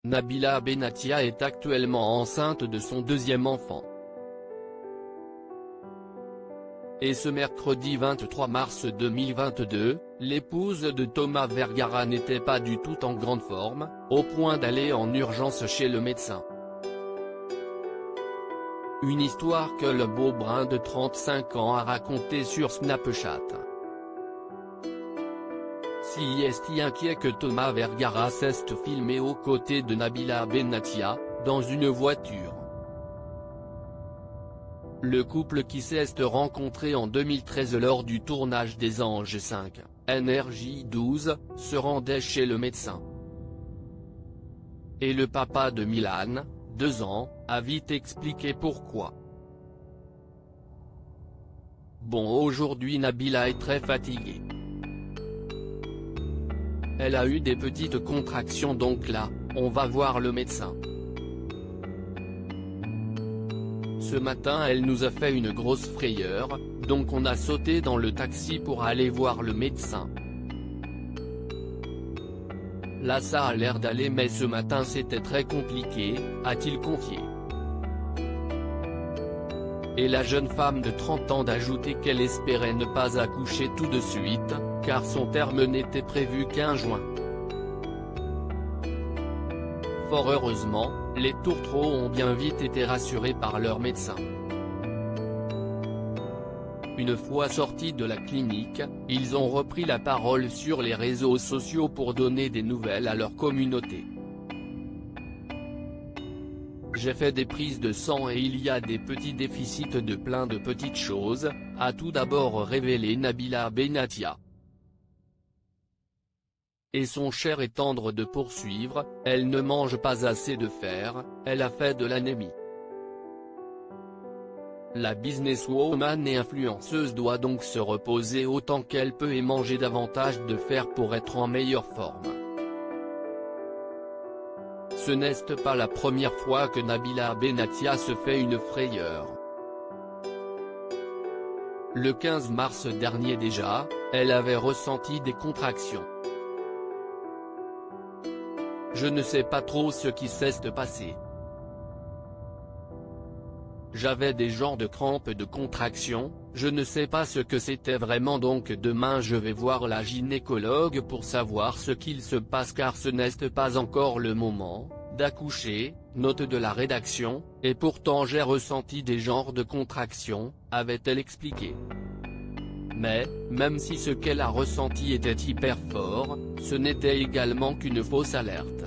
Nabila Benatia est actuellement enceinte de son deuxième enfant. Et ce mercredi 23 mars 2022, l'épouse de Thomas Vergara n'était pas du tout en grande forme, au point d'aller en urgence chez le médecin. Une histoire que le beau brun de 35 ans a racontée sur Snapchat. Si est inquiet que Thomas Vergara s'est filmé aux côtés de Nabila Benatia, dans une voiture. Le couple qui s'est rencontré en 2013 lors du tournage des Anges 5, NRJ12, se rendait chez le médecin. Et le papa de Milan, 2 ans, a vite expliqué pourquoi. Bon, aujourd'hui Nabila est très fatiguée. Elle a eu des petites contractions, donc là, on va voir le médecin. Ce matin elle nous a fait une grosse frayeur, donc on a sauté dans le taxi pour aller voir le médecin. Là ça a l'air d'aller, mais ce matin c'était très compliqué, a-t-il confié. Et la jeune femme de 30 ans d'ajouter qu'elle espérait ne pas accoucher tout de suite, car son terme n'était prévu qu'en juin. Fort heureusement, les tourtereaux ont bien vite été rassurés par leur médecin. Une fois sortis de la clinique, ils ont repris la parole sur les réseaux sociaux pour donner des nouvelles à leur communauté. J'ai fait des prises de sang et il y a des petits déficits de plein de petites choses, a tout d'abord révélé Nabila Benatia. Et son cher et tendre de poursuivre, elle ne mange pas assez de fer, elle a fait de l'anémie. La businesswoman et influenceuse doit donc se reposer autant qu'elle peut et manger davantage de fer pour être en meilleure forme. Ce n'est pas la première fois que Nabila Benatia se fait une frayeur. Le 15 mars dernier déjà, elle avait ressenti des contractions. Je ne sais pas trop ce qui s'est passé. J'avais des genres de crampes de contraction, je ne sais pas ce que c'était vraiment, donc demain je vais voir la gynécologue pour savoir ce qu'il se passe, car ce n'est pas encore le moment d'accoucher, note de la rédaction, et pourtant j'ai ressenti des genres de contractions, avait-elle expliqué. Mais, même si ce qu'elle a ressenti était hyper fort, ce n'était également qu'une fausse alerte.